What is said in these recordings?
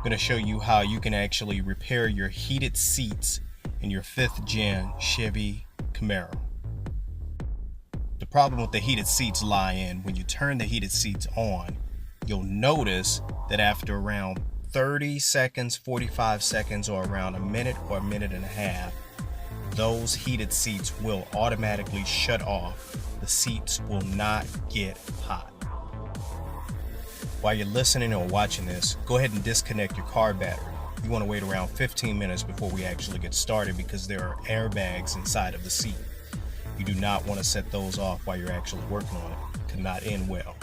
going to show you how you can actually repair your heated seats in your 5th gen Chevy Camaro. The problem with the heated seats lie in when you turn the heated seats on, you'll notice that after around 30 seconds, 45 seconds, or around a minute or a minute and a half, those heated seats will automatically shut off. The seats will not get hot. While you're listening or watching this, go ahead and disconnect your car battery. You want to wait around 15 minutes before we actually get started because there are airbags inside of the seat. You do not want to set those off while you're actually working on it. It could not end well.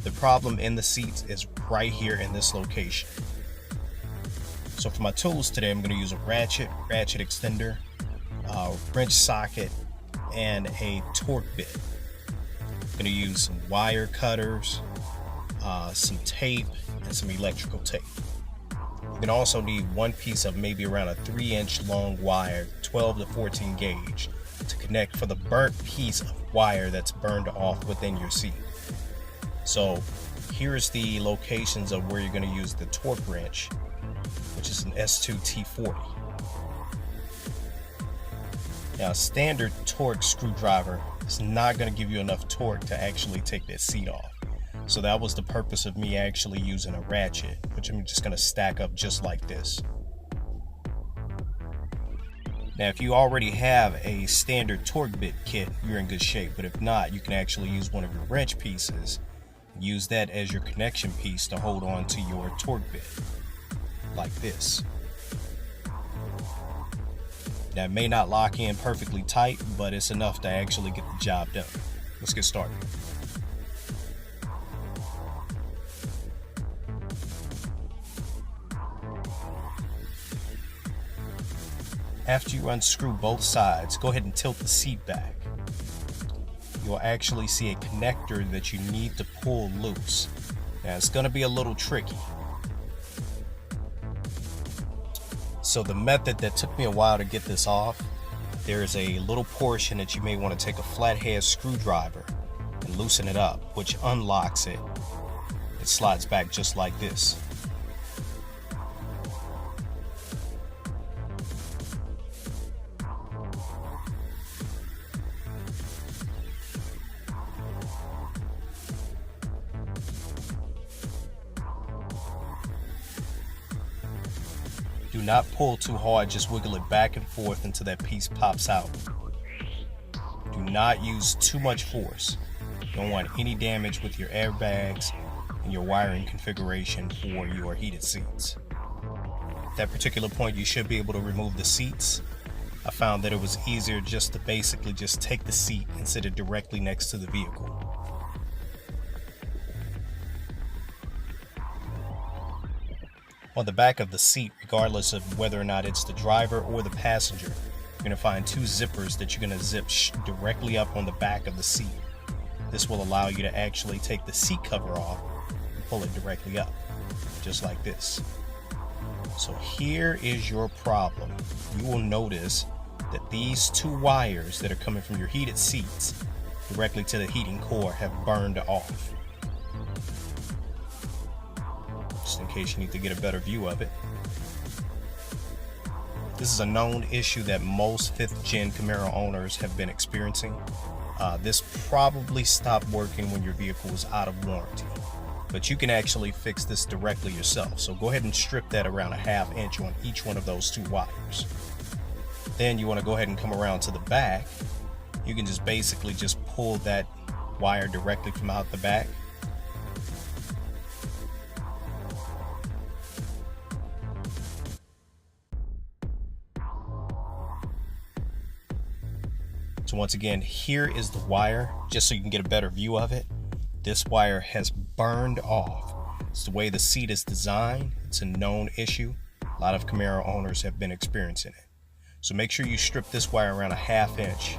The problem in the seats is right here in this location. So for my tools today, I'm going to use a ratchet extender, a wrench socket, and a torque bit. I'm going to use some wire cutters, some tape, and some electrical tape. You can also need one piece of maybe around a 3-inch long wire, 12 to 14 gauge, to connect for the burnt piece of wire that's burned off within your seat. So here's the locations of where you're going to use the torque wrench, which is an S2T40. Now, a standard torque screwdriver is not going to give you enough torque to actually take that seat off. So that was the purpose of me actually using a ratchet, which I'm just going to stack up just like this. Now, if you already have a standard torque bit kit, you're in good shape. But if not, you can actually use one of your wrench pieces. Use that as your connection piece to hold on to your torque bit, like this. Now, it may not lock in perfectly tight, but it's enough to actually get the job done. Let's get started. After you unscrew both sides, go ahead and tilt the seat back. You'll actually see a connector that you need to pull loose. Now, it's going to be a little tricky. So the method that took me a while to get this off, there's a little portion that you may want to take a flathead screwdriver and loosen it up, which unlocks it. It slides back just like this. Do not pull too hard, just wiggle it back and forth until that piece pops out. Do not use too much force. You don't want any damage with your airbags and your wiring configuration for your heated seats. At that particular point, you should be able to remove the seats. I found that it was easier just to basically just take the seat and sit it directly next to the vehicle. On the back of the seat, regardless of whether or not it's the driver or the passenger, you're going to find 2 zippers that you're going to zip directly up on the back of the seat. This will allow you to actually take the seat cover off and pull it directly up, just like this. So here is your problem. You will notice that these 2 wires that are coming from your heated seats directly to the heating core have burned off. Just in case you need to get a better view of it. This is a known issue that most 5th gen Camaro owners have been experiencing. This probably stopped working when your vehicle was out of warranty, but you can actually fix this directly yourself. So go ahead and strip that around a 1/2 inch on each one of those 2 wires. Then you want to go ahead and come around to the back. You can just basically just pull that wire directly from out the back. So once again, here is the wire, just so you can get a better view of it. This wire has burned off. It's the way the seat is designed. It's a known issue. A lot of Camaro owners have been experiencing it. So make sure you strip this wire around a 1/2 inch.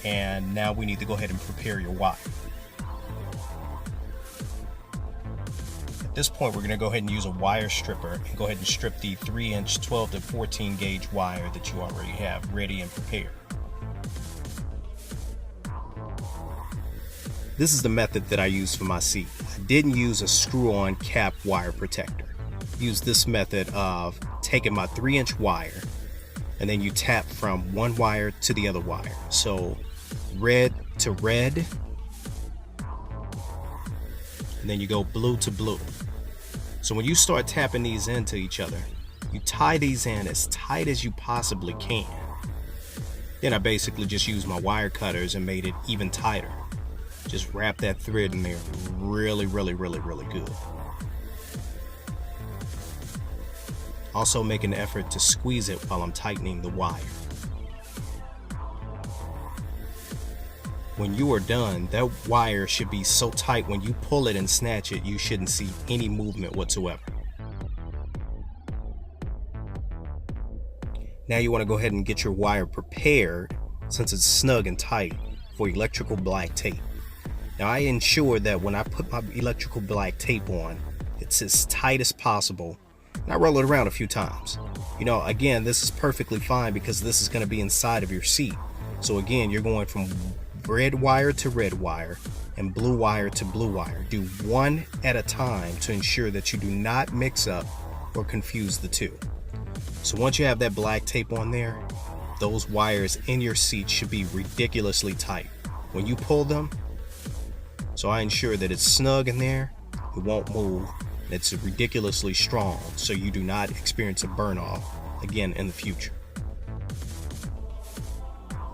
And now we need to go ahead and prepare your wire. At this point, we're going to go ahead and use a wire stripper and go ahead and strip the 3-inch 12 to 14 gauge wire that you already have ready and prepared. This is the method that I use for my seat. I didn't use a screw-on cap wire protector. use this method of taking my 3-inch wire, and then you tap from one wire to the other wire. So red to red, and then you go blue to blue. So when you start tapping these into each other, you tie these in as tight as you possibly can. Then I basically just used my wire cutters and made it even tighter. Just wrap that thread in there really good. Also make an effort to squeeze it while I'm tightening the wire. When you are done, that wire should be so tight when you pull it and snatch it, you shouldn't see any movement whatsoever. Now you want to go ahead and get your wire prepared, since it's snug and tight, for electrical black tape. Now I ensure that when I put my electrical black tape on, it's as tight as possible, and I roll it around a few times. You know, again, this is perfectly fine because this is going to be inside of your seat. So again, you're going from red wire to red wire and blue wire to blue wire. Do one at a time to ensure that you do not mix up or confuse the two. So once you have that black tape on there, those wires in your seat should be ridiculously tight. When you pull them, so I ensure that it's snug in there, it won't move, and it's ridiculously strong so you do not experience a burn off again in the future.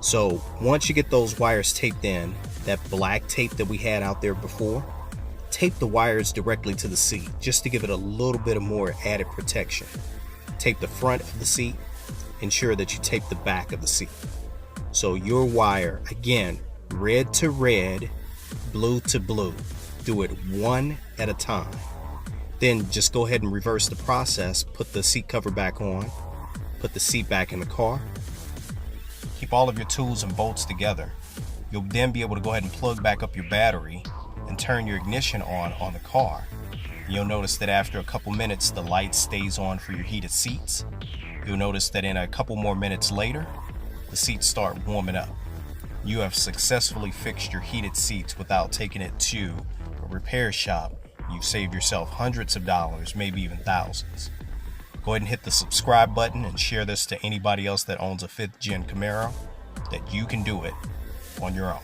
So once you get those wires taped in, that black tape that we had out there before, tape the wires directly to the seat just to give it a little bit of more added protection. Tape the front of the seat, ensure that you tape the back of the seat. So your wire, again, red to red, blue to blue. Do it one at a time. Then just go ahead and reverse the process. Put the seat cover back on, put the seat back in the car. Keep all of your tools and bolts together. You'll then be able to go ahead and plug back up your battery and turn your ignition on the car. You'll notice that after a couple minutes, the light stays on for your heated seats. You'll notice that in a couple more minutes later, the seats start warming up. You have successfully fixed your heated seats without taking it to a repair shop. You've saved yourself hundreds of dollars, maybe even thousands. Go ahead and hit the subscribe button and share this to anybody else that owns a 5th gen Camaro, that you can do it on your own.